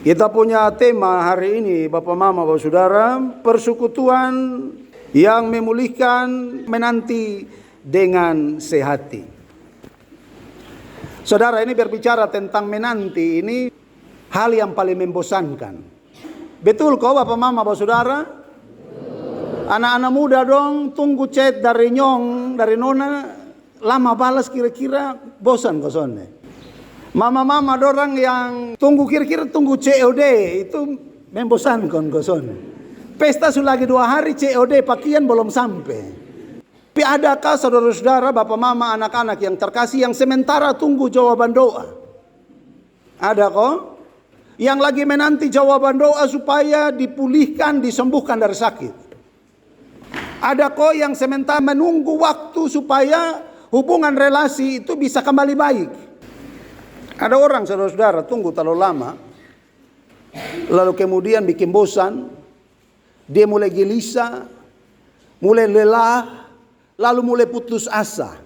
Kita punya tema hari ini, Bapak Mama, Bapak Saudara, persekutuan yang memulihkan menanti dengan sehati. Saudara, ini berbicara tentang menanti, ini hal yang paling membosankan. Betul kok Bapak Mama, Bapak Saudara? Anak-anak muda dong tunggu chat dari nyong, dari nona, lama balas kira-kira bosan kosonnya. Mama-mama dorang yang tunggu kira-kira tunggu COD itu membosankan kosonnya. Pesta sudah lagi 2 hari COD pakaian belum sampai. Tapi adakah saudara-saudara, Bapak Mama, anak-anak yang terkasih yang sementara tunggu jawaban doa? Ada kok? Yang lagi menanti jawaban doa supaya dipulihkan, disembuhkan dari sakit. Ada kok yang sementara menunggu waktu supaya hubungan relasi itu bisa kembali baik. Ada orang saudara-saudara tunggu terlalu lama, lalu kemudian bikin bosan, dia mulai gelisah, mulai lelah, lalu mulai putus asa.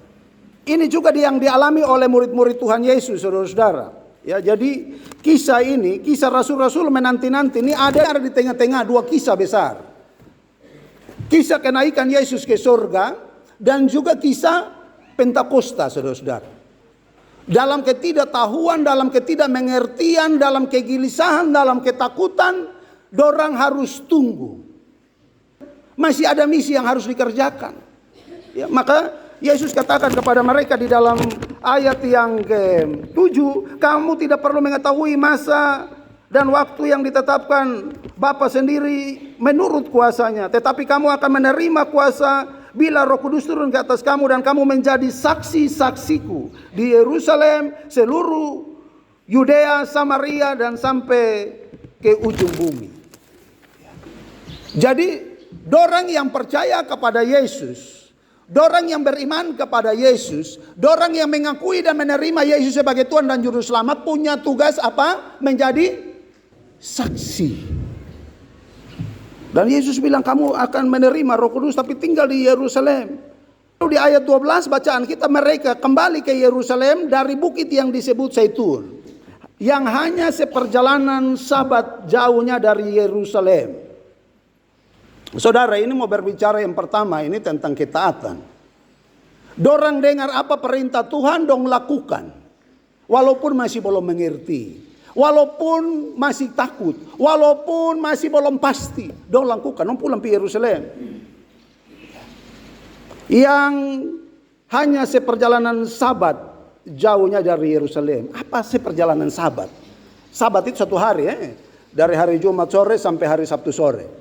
Ini juga yang dialami oleh murid-murid Tuhan Yesus, saudara-saudara. Ya, jadi kisah ini, kisah rasul-rasul menanti-nanti ini ada di tengah-tengah 2 kisah besar. Kisah kenaikan Yesus ke surga dan juga kisah Pentakosta, saudara-saudara. Dalam ketidaktahuan, dalam ketidakmengertian, dalam kegelisahan, dalam ketakutan, dorang harus tunggu. Masih ada misi yang harus dikerjakan. Ya, maka Yesus katakan kepada mereka di dalam ayat yang ke-7, kamu tidak perlu mengetahui masa dan waktu yang ditetapkan Bapa sendiri menurut kuasanya. Tetapi kamu akan menerima kuasa bila Roh Kudus turun ke atas kamu dan kamu menjadi saksi-saksiku di Yerusalem, seluruh Yudea, Samaria dan sampai ke ujung bumi. Jadi, dorang yang percaya kepada Yesus, dorang yang beriman kepada Yesus, dorang yang mengakui dan menerima Yesus sebagai Tuhan dan Juru Selamat punya tugas apa? Menjadi saksi. Dan Yesus bilang kamu akan menerima Roh Kudus tapi tinggal di Yerusalem. Lalu di ayat 12 bacaan kita, mereka kembali ke Yerusalem dari bukit yang disebut Zaitun, yang hanya seperjalanan Sabat jauhnya dari Yerusalem. Saudara, ini mau berbicara yang pertama ini tentang ketaatan. Dorang dengar apa perintah Tuhan, dong lakukan. Walaupun masih belum mengerti. Walaupun masih takut, walaupun masih belum pasti, dong lakukan, dong pulang ke Yerusalem. Yang hanya seperjalanan Sabat jauhnya dari Yerusalem. Apa seperjalanan Sabat? Sabat itu 1 hari, dari hari Jumat sore sampai hari Sabtu sore.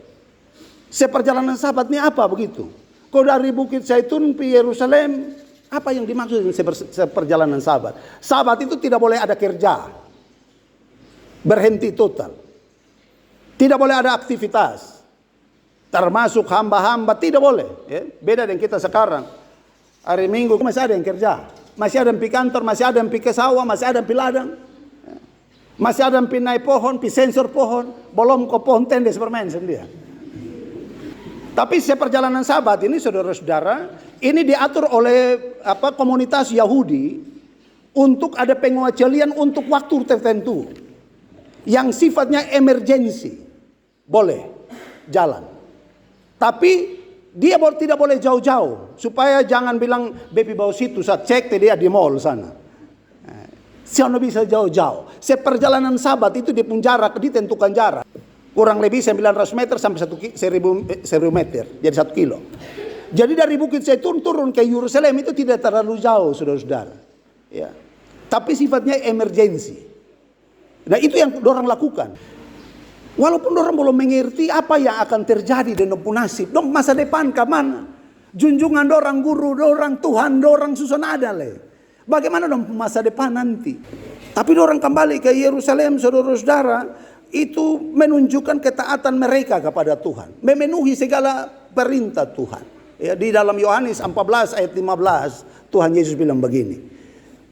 Seperjalanan Sabat ini apa begitu? Kau dari Bukit Zaitun ke Yerusalem, apa yang dimaksud dengan seperjalanan Sabat? Sabat itu tidak boleh ada kerja. Berhenti total. Tidak boleh ada aktivitas. Termasuk hamba-hamba tidak boleh. Ya. Beda dengan kita sekarang. Hari Minggu masih ada yang kerja. Masih ada yang pergi kantor, masih ada yang pergi ke sawah, masih ada yang pergi ladang. Ya. Masih ada yang pergi naik pohon, pergi sensor pohon. Belum ke pohon tendes bermain sendiri. Tapi seperjalanan Sabat ini saudara-saudara, ini diatur oleh komunitas Yahudi untuk ada pengecualian untuk waktu tertentu. Yang sifatnya emergensi, boleh jalan. Tapi dia tidak boleh jauh-jauh. Supaya jangan bilang, Bepi bawa situ, saya cek dia di mall sana. Siapa bisa jauh-jauh. Seperjalanan Sabat itu di pun jarak, ditentukan jarak. Kurang lebih 900 meter sampai 1000 meter, jadi 1 kilo. Jadi dari Bukit Zaitun turun ke Yerusalem itu tidak terlalu jauh, saudara-saudara. Ya. Tapi sifatnya emergensi. Nah itu yang dorang lakukan. Walaupun dorang belum mengerti apa yang akan terjadi dengan nasib. Dong masa depan ke mana? Junjungan dorang, guru dorang, Tuhan dorang susun ada le. Bagaimana dong masa depan nanti? Tapi dorang kembali ke Yerusalem, saudara-saudara, itu menunjukkan ketaatan mereka kepada Tuhan. Memenuhi segala perintah Tuhan. Ya, di dalam Yohanes 14 ayat 15, Tuhan Yesus bilang begini.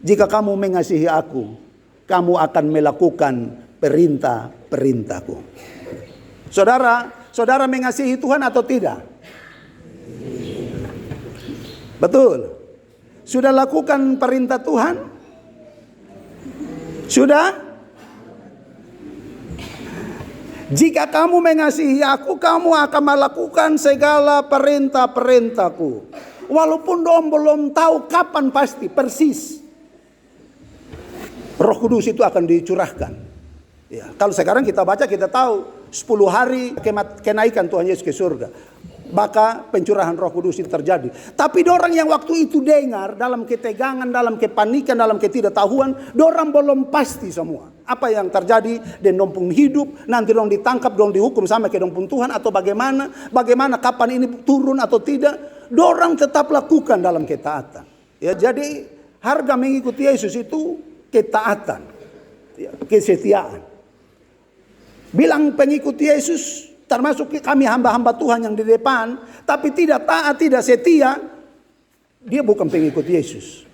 Jika kamu mengasihi aku, kamu akan melakukan perintah-perintahku. Saudara mengasihi Tuhan atau tidak? Betul. Sudah lakukan perintah Tuhan? Sudah? Jika kamu mengasihi aku, kamu akan melakukan segala perintah-perintahku. Walaupun dong belum tahu kapan pasti, persis. Roh Kudus itu akan dicurahkan. Ya, kalau sekarang kita baca, kita tahu 10 hari kenaikan Tuhan Yesus ke surga. Maka pencurahan Roh Kudus itu terjadi. Tapi dorang yang waktu itu dengar dalam ketegangan, dalam kepanikan, dalam ketidaktahuan, dorang belum pasti semua. Apa yang terjadi dan dong pun hidup, nanti dong ditangkap, dong dihukum sama ke dong pun Tuhan atau bagaimana kapan ini turun atau tidak, dorang tetap lakukan dalam ketaatan. Ya, jadi harga mengikuti Yesus itu ketaatan, ya, kesetiaan. Bilang pengikut Yesus, termasuk kami hamba-hamba Tuhan yang di depan, tapi tidak taat, tidak setia, dia bukan pengikut Yesus.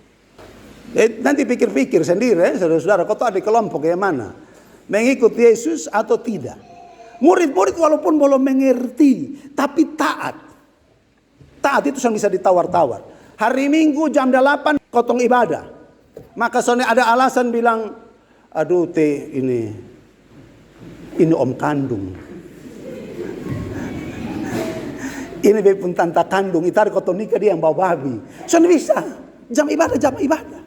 Nanti pikir-pikir sendiri, saudara-saudara, kau tahu di kelompok yang mana? Mengikut Yesus atau tidak? Murid-murid walaupun belum mengerti, tapi taat. Taat itu bisa ditawar-tawar. Hari Minggu jam 8 kotong ibadah. Maka soalnya ada alasan bilang, aduh ini om kandung. Ini pun tante kandung, itu ada kotong nikah dia yang bawa babi. Soalnya bisa, jam ibadah.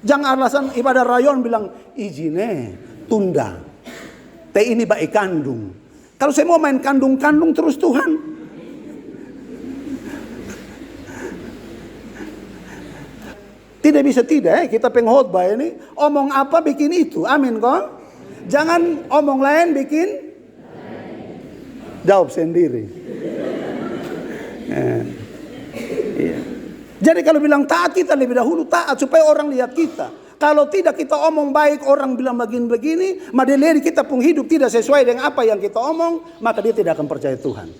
Jangan alasan ibadah rayon bilang, izinnya tunda. Ini baik kandung. Kalau saya mau main kandung-kandung terus Tuhan. Tidak bisa tidak, kita pengkhotbah ini omong apa bikin itu, amin kok. Jangan omong lain bikin jawab sendiri. Iya. Jadi kalau bilang taat, kita lebih dahulu taat supaya orang lihat kita. Kalau tidak kita omong baik, orang bilang begini, maka dilihat kita pun hidup tidak sesuai dengan apa yang kita omong, maka dia tidak akan percaya Tuhan.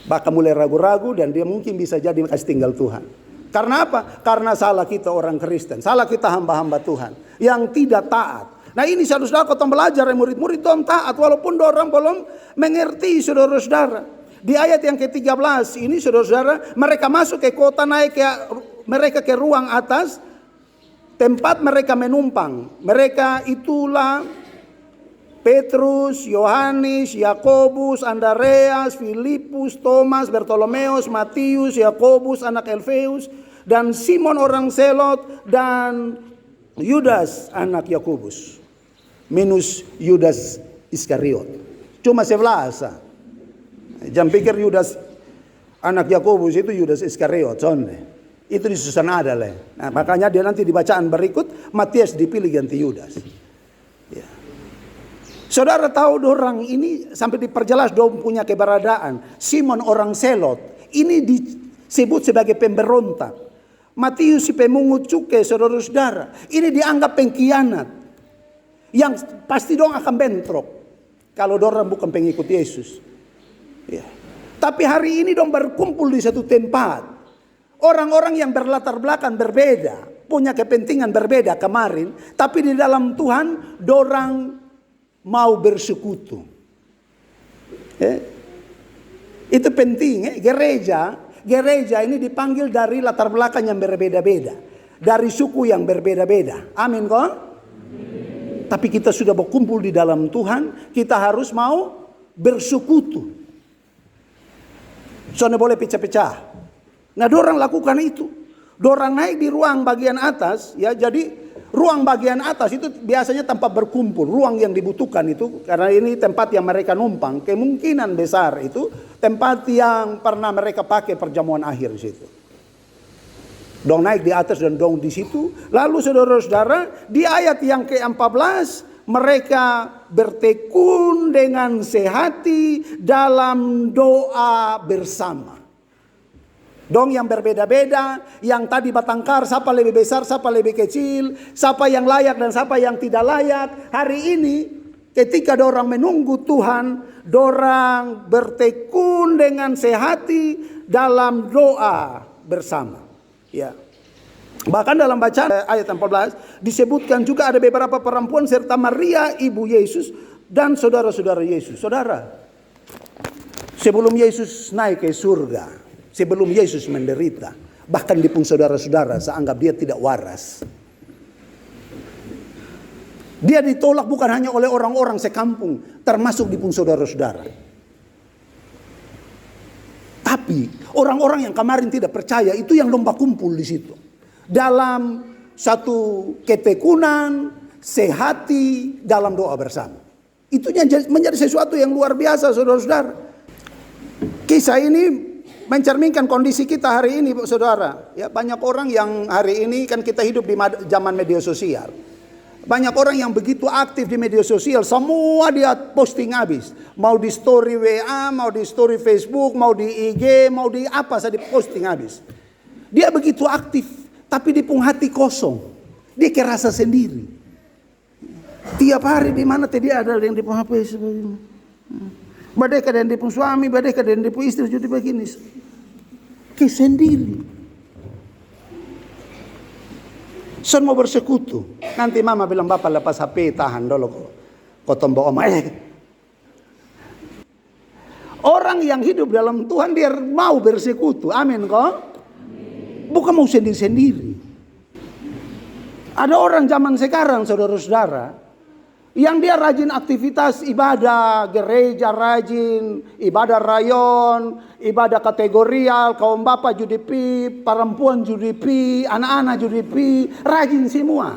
Bahkan mulai ragu-ragu dan dia mungkin bisa jadi kasih tinggal Tuhan. Karena apa? Karena salah kita orang Kristen, salah kita hamba-hamba Tuhan yang tidak taat. Nah ini saudara-saudara, kau belajar murid-murid dong taat walaupun orang belum mengerti, saudara-saudara. Di ayat yang ke-13 ini saudara-saudara, mereka masuk ke kota, mereka ke ruang atas, tempat mereka menumpang. Mereka itulah Petrus, Yohanes, Yakobus, Andreas, Filipus, Thomas, Bartolomeus, Matius, Yakobus anak Alfeus, dan Simon orang Selot, dan Yudas anak Yakobus. Minus Yudas Iskariot. Cuma 11. Jangan pikir Yudas anak Yakobus itu Yudas Iskariot, soalnya itu disusun ada lah. Nah, makanya dia nanti di bacaan berikut Matius dipilih ganti Yudas. Ya. Saudara tahu dorang ini sampai diperjelas dong punya keberadaan. Simon orang Selot ini disebut sebagai pemberontak. Matius si pemungut cukai, saudara-saudara, ini dianggap pengkhianat yang pasti dong akan bentrok kalau dorang bukan pengikut Yesus. Ya. Tapi hari ini dong berkumpul di satu tempat. Orang-orang yang berlatar belakang berbeda, punya kepentingan berbeda kemarin, tapi di dalam Tuhan dorang mau bersekutu. Itu penting. Gereja ini dipanggil dari latar belakang yang berbeda-beda, dari suku yang berbeda-beda. Amin kok? Tapi kita sudah berkumpul di dalam Tuhan, kita harus mau bersekutu. Soalnya boleh pecah-pecah. Nah, dorang lakukan itu. Dorang naik di ruang bagian atas, ya. Jadi ruang bagian atas itu biasanya tempat berkumpul, ruang yang dibutuhkan itu karena ini tempat yang mereka numpang. Kemungkinan besar itu tempat yang pernah mereka pakai perjamuan akhir di situ. Dong naik di atas dan dong di situ. Lalu saudara-saudara, di ayat yang ke-14 mereka bertekun dengan sehati dalam doa bersama. Dong yang berbeda-beda, yang tadi bertengkar siapa lebih besar, siapa lebih kecil, siapa yang layak dan siapa yang tidak layak. Hari ini ketika dorang menunggu Tuhan, dorang bertekun dengan sehati dalam doa bersama. Ya. Bahkan dalam bacaan ayat 14 disebutkan juga ada beberapa perempuan serta Maria ibu Yesus dan saudara-saudara Yesus. Saudara, sebelum Yesus naik ke surga, sebelum Yesus menderita, bahkan di pun saudara-saudara saya anggap dia tidak waras. Dia ditolak bukan hanya oleh orang-orang sekampung, termasuk di pun saudara-saudara. Tapi orang-orang yang kemarin tidak percaya itu yang lomba kumpul di situ. Dalam satu ketekunan, sehati, dalam doa bersama. Itu menjadi sesuatu yang luar biasa, saudara-saudara. Kisah ini mencerminkan kondisi kita hari ini, saudara. Ya, banyak orang yang hari ini kan kita hidup di zaman media sosial. Banyak orang yang begitu aktif di media sosial, semua dia posting habis. Mau di story WA, mau di story Facebook, mau di IG, mau di apa saja posting habis. Dia begitu aktif, tapi di pung hati kosong. Dia kerasa sendiri. Tiap hari di mana dia ada yang di pung HP sebagainya. Badai kadang di pung suami, badai kadang di pung istri jadi begini. Sendiri. Son mau bersekutu. Nanti mama bilang, bapak lepas HP, tahan dulu kok tombol oma. Orang yang hidup dalam Tuhan dia mau bersekutu. Amin kok. Bukan mau sendiri-sendiri. Ada orang zaman sekarang, saudara-saudara, yang dia rajin aktivitas ibadah, gereja rajin, ibadah rayon, ibadah kategorial, kaum bapak judi pi, perempuan judi pi, anak-anak judi pi, rajin semua.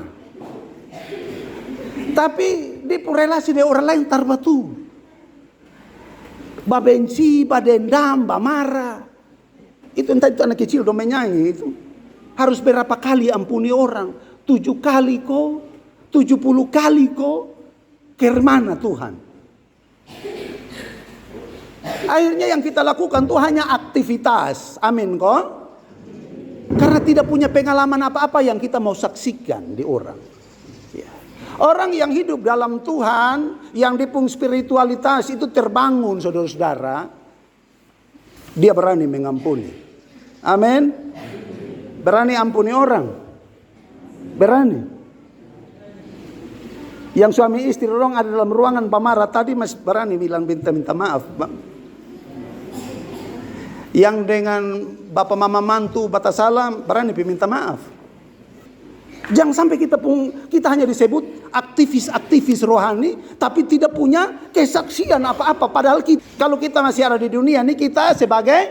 Tapi di relasi dengan orang lain tarbatu. Babenci, badendam, bamarah. Itu entah itu anak kecil dong menyanyi itu. Harus berapa kali ampuni orang? 7 kali kok, 70 kali kok. Kemana Tuhan? Akhirnya yang kita lakukan itu hanya aktivitas. Amin kok. Karena tidak punya pengalaman apa-apa yang kita mau saksikan di orang. Ya. Orang yang hidup dalam Tuhan, yang dipung spiritualitas itu terbangun, saudara-saudara. Dia berani mengampuni. Amin. Berani ampuni orang. Berani. Yang suami istri orang ada dalam ruangan pamarah tadi masih berani bilang minta maaf. Yang dengan bapak mama mantu batas salam berani minta maaf. Jangan sampai kita hanya disebut aktivis-aktivis rohani tapi tidak punya kesaksian apa-apa. Padahal kalau kita masih ada di dunia ini kita sebagai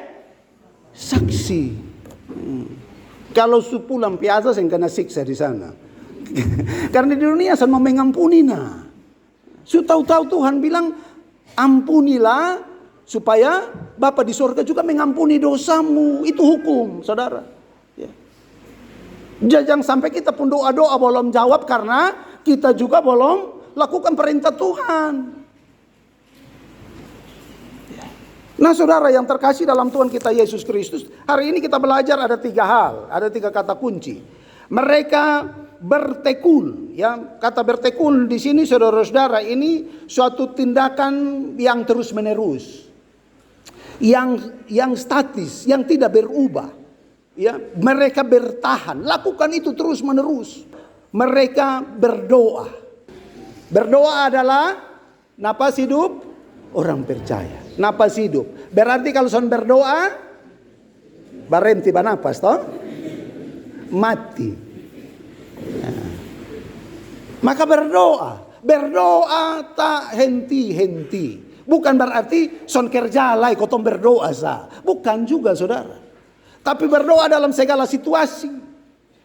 saksi. Kalau pulang biasa saya kena siksa di sana. Karena di dunia saya mau mengampuni nah. Tahu-tahu Tuhan bilang ampunilah supaya Bapa di surga juga mengampuni dosamu. Itu hukum, saudara. Ya. Jangan sampai kita pun doa-doa belum jawab karena kita juga belum lakukan perintah Tuhan. Ya. Nah, saudara yang terkasih dalam Tuhan kita Yesus Kristus, hari ini kita belajar ada 3 hal, ada 3 kata kunci. Mereka bertekun, ya, kata bertekun di sini saudara-saudara ini suatu tindakan yang terus menerus, yang statis, yang tidak berubah, ya. Mereka bertahan, lakukan itu terus menerus. Mereka berdoa adalah napas hidup orang percaya, napas hidup. Berarti kalau son berdoa berhenti bernapas toh mati. Maka berdoa tak henti-henti. Bukan berarti son kerja lai kotong berdoa sah. Bukan juga saudara. Tapi berdoa dalam segala situasi.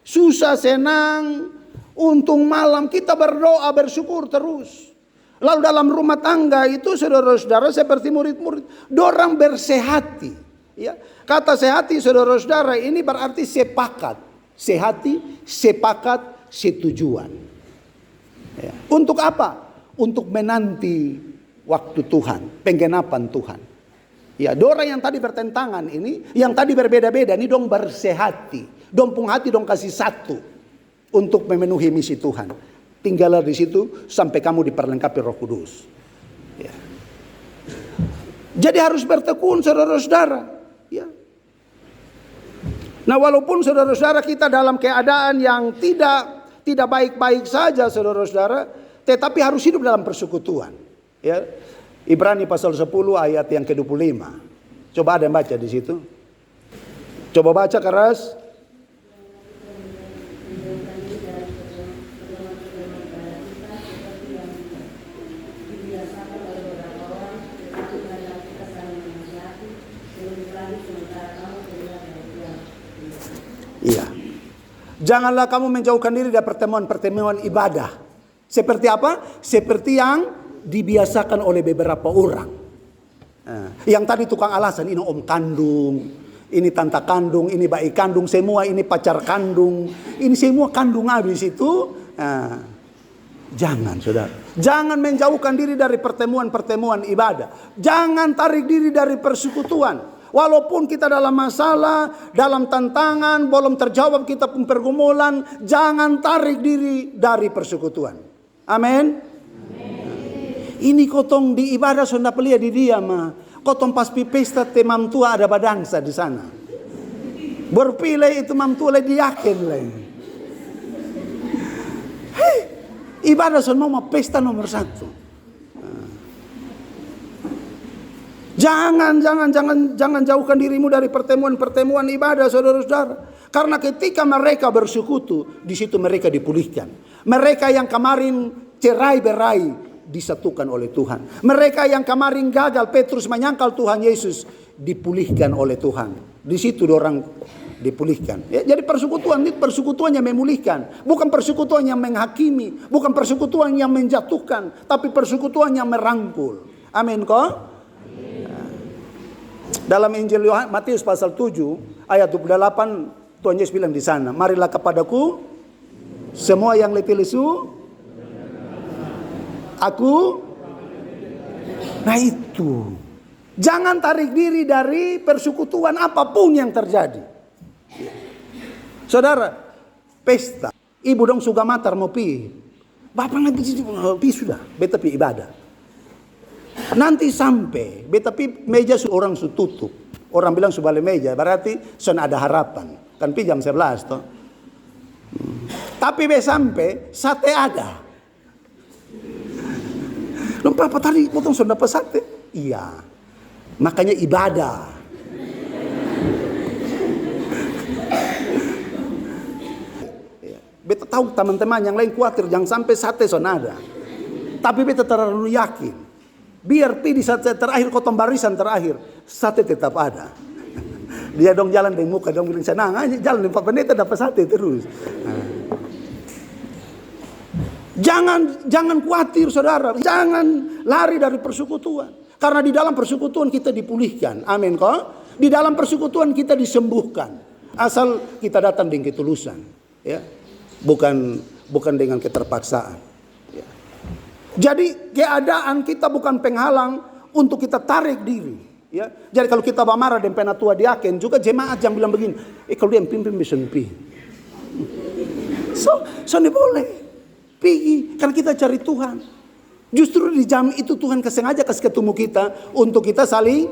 Susah, senang, untung malam kita berdoa bersyukur terus. Lalu dalam rumah tangga itu saudara-saudara seperti murid-murid. Dorang bersehati. Ya. Kata sehati saudara-saudara ini berarti sepakat. Sehati, sepakat, setujuan. Ya. Untuk apa? Untuk menanti waktu Tuhan, penggenapan Tuhan. Ya, orang yang tadi bertentangan ini, yang tadi berbeda-beda ini dong bersehati, dong pung hati dong kasih satu untuk memenuhi misi Tuhan. Tinggallah di situ sampai kamu diperlengkapi Roh Kudus. Ya. Jadi harus bertekun saudara-saudara. Ya. Nah, walaupun saudara-saudara kita dalam keadaan yang tidak baik-baik saja saudara-saudara, tetapi harus hidup dalam persekutuan. Ya. Ibrani pasal 10 ayat yang ke-25. Coba ada yang baca di situ. Coba baca keras. Iya. Janganlah kamu menjauhkan diri dari pertemuan-pertemuan ibadah. Seperti apa? Seperti yang dibiasakan oleh beberapa orang. Yang tadi tukang alasan, ini om kandung, ini tante kandung, ini bayi kandung, semua ini pacar kandung, ini semua kandung habis itu. Jangan, saudara. Jangan menjauhkan diri dari pertemuan-pertemuan ibadah. Jangan tarik diri dari persekutuan. Walaupun kita dalam masalah, dalam tantangan, belum terjawab kita pun pergumulan, jangan tarik diri dari persekutuan. Amin. Ini kotong di ibadah sonda pelia di dia mah. Kotong pas pesta temam tua ada badangsa di sana. Berpilih itu mam tua lagi yakin lagi. Ibadah sonda mau pesta nomor 1. Jangan jauhkan dirimu dari pertemuan-pertemuan ibadah, saudara-saudara. Karena ketika mereka bersekutu, di situ mereka dipulihkan. Mereka yang kemarin cerai-berai disatukan oleh Tuhan. Mereka yang kemarin gagal, Petrus menyangkal Tuhan Yesus, dipulihkan oleh Tuhan. Di situ orang dipulihkan. Ya, jadi persekutuan itu persekutuan yang memulihkan, bukan persekutuan yang menghakimi, bukan persekutuan yang menjatuhkan, tapi persekutuan yang merangkul. Amin kok? Dalam Injil Matius pasal 7 ayat 28 Tuhan Yesus bilang di sana, marilah kepadaku semua yang letih lesu, aku. Nah itu, jangan tarik diri dari persekutuan apapun yang terjadi. Saudara, pesta, ibu dong suka matar mau pi, bapak lagi pi sudah, beta pi ibadah. Nanti sampai, tapi meja orang su tutup. Orang bilang su balik meja, berarti son ada harapan. Kan pi jam 11 toh. Tapi sampai sate ada. Lupa apa tadi potong son dapat sate? Iya. Makanya ibadah. Beta tahu teman-teman yang lain khawatir jangan sampai sate son ada. Tapi beta terlalu yakin. Biar pi di saat terakhir kotong barisan terakhir, sate tetap ada. Dia dong jalan di muka, dong bilang senang aja jalan 4 menit dapat sate terus. Jangan khawatir saudara, jangan lari dari persekutuan. Karena di dalam persekutuan kita dipulihkan. Amin kok? Di dalam persekutuan kita disembuhkan. Asal kita datang dengan ketulusan, ya. Bukan dengan keterpaksaan. Jadi keadaan kita bukan penghalang untuk kita tarik diri. Ya. Jadi kalau kita marah dan penatua diaken juga jemaat yang bilang begini, kalau dia pimpin bisa pi. So ini boleh pergi karena kita cari Tuhan. Justru di jam itu Tuhan kesengaja kasih ketemu kita untuk kita saling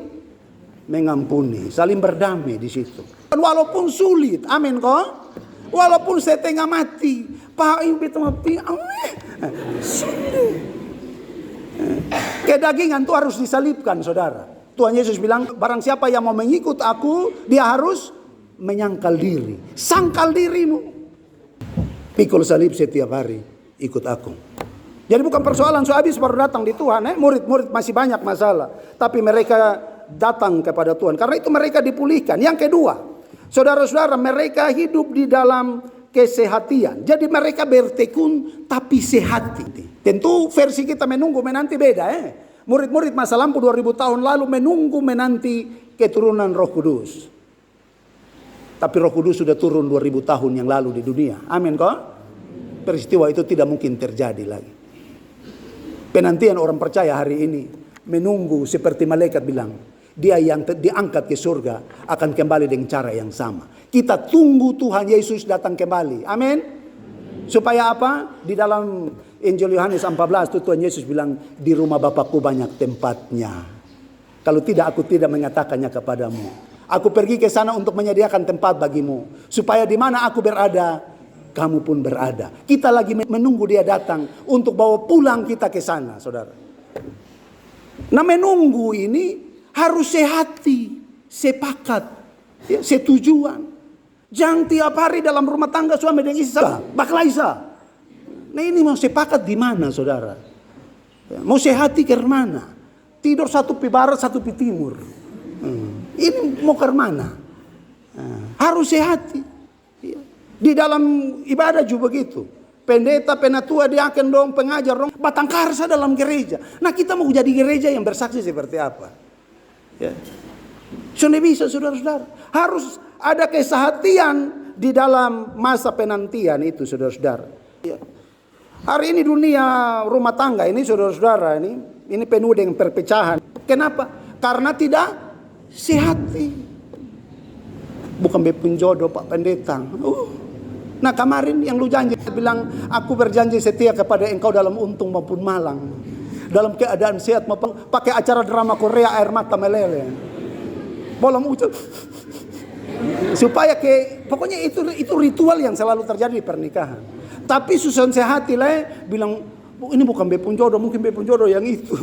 mengampuni, saling berdamai di situ. Dan walaupun sulit, amin kok. Walaupun saya tengah mati, Pak Ibu mati, sulit. Kedagingan itu harus disalibkan saudara. Tuhan Yesus bilang barang siapa yang mau mengikut aku, dia harus menyangkal diri. Sangkal dirimu, pikul salib setiap hari, ikut aku. Jadi bukan persoalan habis baru datang di Tuhan. Murid-murid masih banyak masalah, tapi mereka datang kepada Tuhan. Karena itu mereka dipulihkan. Yang kedua, saudara-saudara, mereka hidup di dalam kesehatian. Jadi mereka bertekun tapi sehat. Tentu versi kita menunggu menanti beda. Murid-murid masa lampu 2000 tahun lalu menunggu menanti keturunan Roh Kudus. Tapi Roh Kudus sudah turun 2000 tahun yang lalu di dunia. Amin kok? Peristiwa itu tidak mungkin terjadi lagi. Penantian orang percaya hari ini menunggu seperti malaikat bilang, dia yang diangkat ke surga akan kembali dengan cara yang sama. Kita tunggu Tuhan Yesus datang kembali. Amin. Supaya apa? Di dalam Injil Yohanes 14 itu Tuhan Yesus bilang, di rumah Bapakku banyak tempatnya. Kalau tidak aku tidak mengatakannya kepadamu. Aku pergi ke sana untuk menyediakan tempat bagimu. Supaya di mana aku berada, kamu pun berada. Kita lagi menunggu dia datang untuk bawa pulang kita ke sana, saudara. Nah menunggu ini harus sehati, sepakat, ya, setujuan. Jangan tiap hari dalam rumah tangga suami dan istri baklaisa. Nah ini mau sepakat di mana saudara? Mau sehati ke mana? Tidur satu pi barat, satu pi timur. Ini mau ke mana? Harus sehati. Di dalam ibadah juga begitu. Pendeta, penatua, diaken dong, pengajar dong, batang karsa dalam gereja. Nah kita mau jadi gereja yang bersaksi seperti apa? Ya. Sudah bisa saudara-saudara. Harus ada kesehatian di dalam masa penantian itu saudara-saudara. Ya. Hari ini dunia rumah tangga ini saudara-saudara ini penuh dengan perpecahan. Kenapa? Karena tidak sehati. Bukan bepun jodoh Pak Pendeta. Nah kemarin yang lu janji bilang aku berjanji setia kepada engkau dalam untung maupun malang, dalam keadaan sehat maupun pakai acara drama Korea air mata meleleh, bolam ucap supaya pokoknya itu ritual yang selalu terjadi di pernikahan. Tapi susun sehati lah bilang ini bukan bepun jodoh, mungkin bepun jodoh yang itu.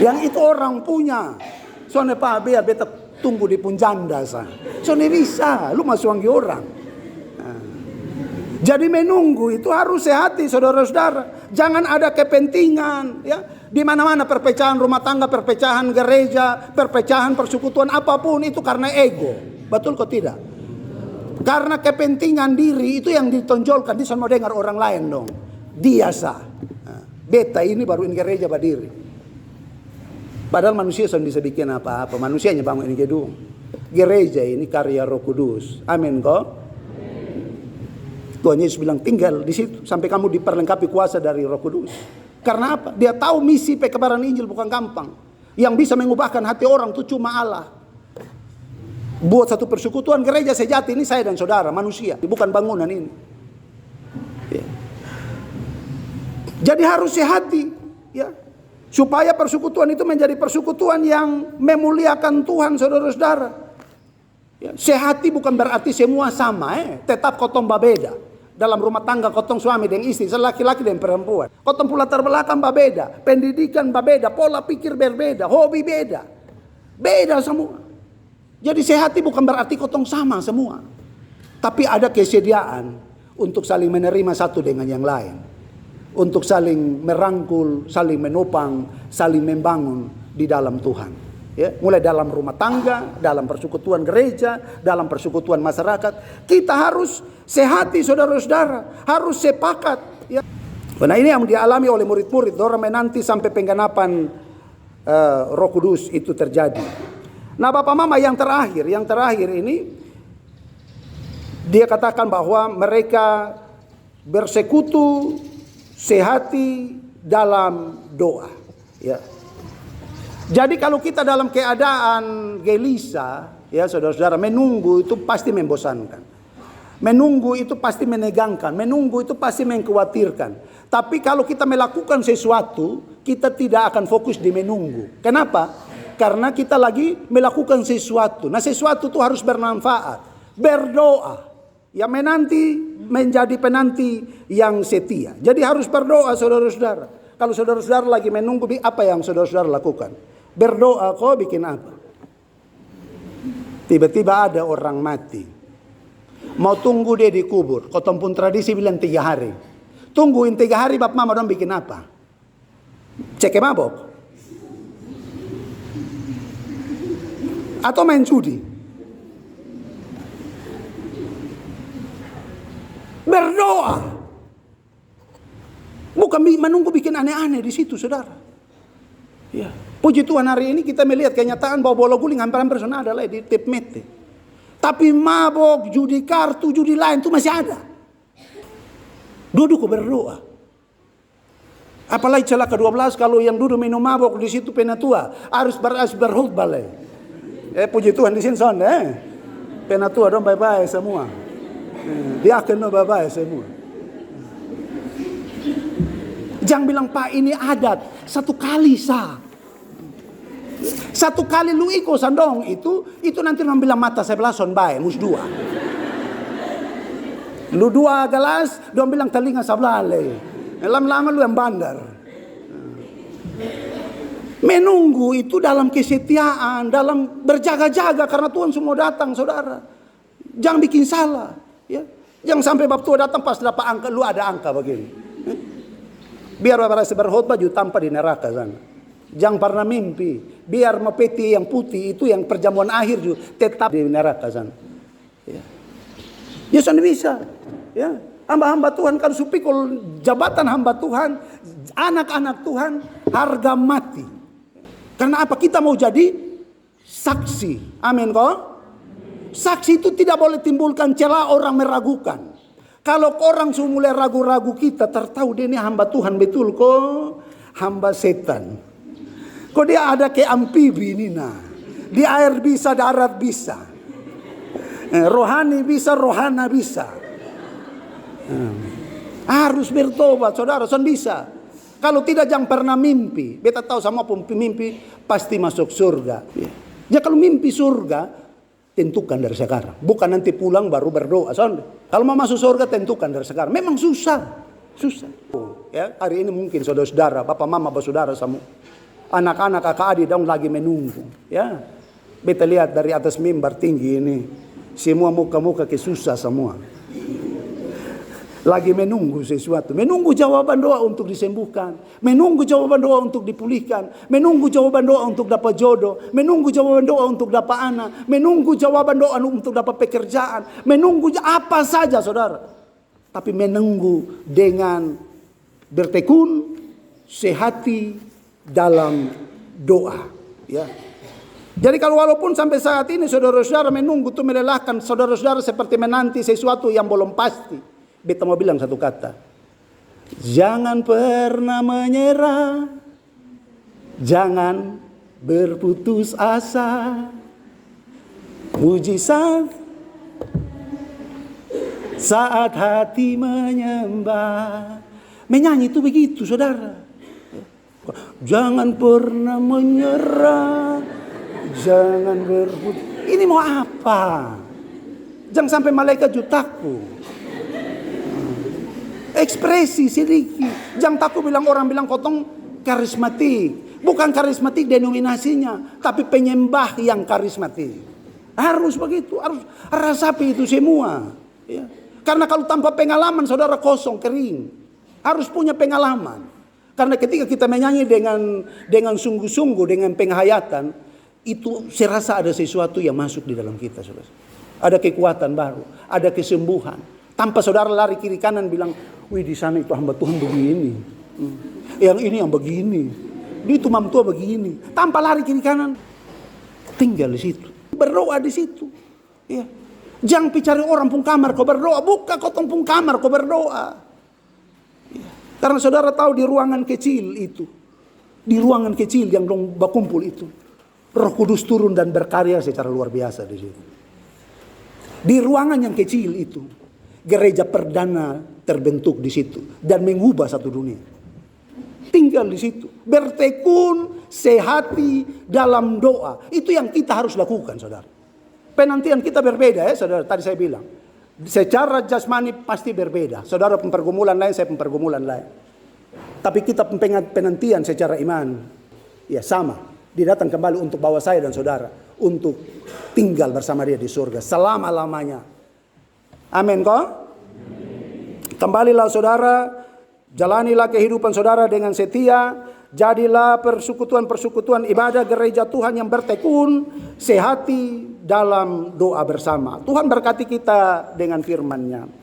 Yang itu orang punya. Soalnya Pak biar beta tunggu di pun janda sah. Soalnya bisa, lu masuk anggi orang. Nah. Jadi menunggu itu harus sehati saudara-saudara. Jangan ada kepentingan ya. Di mana-mana perpecahan rumah tangga, perpecahan gereja, perpecahan persekutuan apapun itu karena ego. Betul kok tidak? Karena kepentingan diri itu yang ditonjolkan. Dia mau dengar orang lain dong. Dia sah. Nah. Beta ini baru in gereja berdiri. Padahal manusia sudah bisa bikin apa-apa. Manusianya bangun ini gedung. Gereja ini karya Roh Kudus. Amin kok. Tuhan Yesus bilang tinggal di situ sampai kamu diperlengkapi kuasa dari Roh Kudus. Karena apa? Dia tahu misi pekabaran Injil bukan gampang. Yang bisa mengubahkan hati orang itu cuma Allah. Buat satu persekutuan gereja sejati ini saya dan saudara manusia, bukan bangunan ini. Ya. Jadi harus sehati, ya. Supaya persekutuan itu menjadi persekutuan yang memuliakan Tuhan saudara-saudara. Ya, sehati bukan berarti semua sama. Tetap kotong berbeda. Dalam rumah tangga kotong suami dan istri. Laki-laki dan perempuan. Kotong pula latar belakang berbeda. Pendidikan berbeda. Pola pikir berbeda. Hobi beda. Beda semua. Jadi sehati bukan berarti kotong sama semua. Tapi ada kesediaan untuk saling menerima satu dengan yang lain. Untuk saling merangkul, saling menopang, saling membangun di dalam Tuhan. Ya, mulai dalam rumah tangga, dalam persekutuan gereja, dalam persekutuan masyarakat, kita harus sehati saudara-saudara, harus sepakat. Ya. Nah ini yang dialami oleh murid-murid, orang menanti sampai pengenapan Roh Kudus itu terjadi. Nah Bapak Mama yang terakhir ini dia katakan bahwa mereka bersekutu sehati dalam doa. Ya. Jadi kalau kita dalam keadaan gelisah, ya saudara-saudara, menunggu itu pasti membosankan. Menunggu itu pasti menegangkan. Menunggu itu pasti mengkhawatirkan. Tapi kalau kita melakukan sesuatu, kita tidak akan fokus di menunggu. Kenapa? Karena kita lagi melakukan sesuatu. Nah sesuatu itu harus bermanfaat. Berdoa. Yang menanti menjadi penanti yang setia. Jadi harus berdoa saudara-saudara. Kalau saudara-saudara lagi menunggu, apa yang saudara-saudara lakukan? Berdoa kok bikin apa? Tiba-tiba ada orang mati. Mau tunggu dia dikubur. Kotong pun tradisi bilang 3 hari. Tungguin 3 hari Bapak Mama dong bikin apa? Cek mabok? Atau main judi? Berdoa. Bukan menunggu bikin aneh-aneh di situ saudara. Ya. Puji Tuhan hari ini kita melihat kenyataan bahwa bola guling hampir-hampir sudah ada lah di tip mete. Tapi mabok, judi kartu, judi lain itu masih ada. Duduk berdoa. Apalagi celaka 12 kalau yang duduk minum mabok di situ penatua harus berkhutbah lah. Puji Tuhan di sini son penatua dong bye-bye semua. Dia akan bye-bye semua. Jangan bilang Pak ini adat 1 kali sah. 1 kali lu iko sandong itu nanti orang bilang mata sebelah son bae mus 2. Lu 2 gelas dong bilang telinga sebelah le. Lama-lama lu yang bandar. Menunggu itu dalam kesetiaan, dalam berjaga-jaga karena Tuhan semua datang saudara. Jangan bikin salah. Ya. Jangan sampai bab tua datang pas dapat angka, lu ada angka begini. Biar Bapak berkhotbah juga tanpa di neraka sana. Jangan pernah mimpi. Biar mau peti yang putih itu yang perjamuan akhir juga tetap di neraka sana. Ya. Ya sudah bisa. Ya, hamba-hamba Tuhan kalau supikul jabatan hamba Tuhan, anak-anak Tuhan harga mati. Karena apa? Kita mau jadi saksi. Amin kok? Saksi itu tidak boleh timbulkan celah orang meragukan. Kalau orang sudah mulai ragu-ragu kita, tertahu dia ini hamba Tuhan betul kok, hamba setan. Kok dia ada kayak amfibi ini nah. Di air bisa, darat bisa. Rohani bisa, rohana bisa. Harus bertobat saudara, son bisa. Kalau tidak jangan pernah mimpi. Beta tahu sama pemimpi pasti masuk surga. Ya kalau mimpi surga, tentukan dari sekarang. Bukan nanti pulang baru berdoa. Kalau mau masuk surga tentukan dari sekarang. Memang susah. Susah. Ya, hari ini mungkin saudara-saudara, bapak mama bersaudara sama anak-anak kakak adik dong lagi menunggu. Ya. Beta lihat dari atas mimbar tinggi ini. Semua muka-muka kesusah semua. Lagi menunggu sesuatu. Menunggu jawaban doa untuk disembuhkan. Menunggu jawaban doa untuk dipulihkan. Menunggu jawaban doa untuk dapat jodoh. Menunggu jawaban doa untuk dapat anak. Menunggu jawaban doa untuk dapat pekerjaan. Menunggu apa saja saudara. Tapi menunggu dengan bertekun, sehati dalam doa. Ya. Jadi kalau walaupun sampai saat ini saudara-saudara menunggu itu melelahkan saudara-saudara seperti menanti sesuatu yang belum pasti. Beta mau bilang satu kata. Jangan pernah menyerah. Jangan berputus asa. Mujizat saat hati menyembah. Menyanyi itu begitu saudara. Jangan pernah menyerah. Jangan berputus. Ini mau apa? Jangan sampai malaikat jutaku. Ekspresi sedikit. Jangan takut bilang orang bilang kotong karismatik. Bukan karismatik denominasinya, tapi penyembah yang karismatik. Harus begitu, harus rasapi itu semua. Ya. Karena kalau tanpa pengalaman saudara kosong, kering. Harus punya pengalaman. Karena ketika kita menyanyi dengan sungguh-sungguh, dengan penghayatan, itu saya rasa ada sesuatu yang masuk di dalam kita, saudara. Ada kekuatan baru, ada kesembuhan. Tanpa saudara lari kiri kanan bilang, wih di sana itu hamba Tuhan begini. Yang ini yang begini. Di itu mam tua begini. Tanpa lari kiri kanan. Tinggal di situ. Berdoa di situ. Ya. Jangan cari orang pun kamar kau berdoa. Buka kotong pun kamar kau berdoa. Ya. Karena saudara tahu di ruangan kecil itu. Di ruangan kecil yang dong berkumpul itu. Roh Kudus turun dan berkarya secara luar biasa di situ. Di ruangan yang kecil itu. Gereja perdana terbentuk di situ dan mengubah satu dunia. Tinggal di situ, bertekun, sehati dalam doa. Itu yang kita harus lakukan, saudara. Penantian kita berbeda ya, saudara. Tadi saya bilang, secara jasmani pasti berbeda. Saudara pergumulan lain, saya pergumulan lain. Tapi kita penantian secara iman, ya sama. Dia datang kembali untuk bawa saya dan saudara untuk tinggal bersama dia di surga selama-lamanya. Amin kok? Kembalilah saudara, jalanilah kehidupan saudara dengan setia, jadilah persekutuan-persekutuan ibadah gereja Tuhan yang bertekun, sehati dalam doa bersama. Tuhan berkati kita dengan firman-Nya.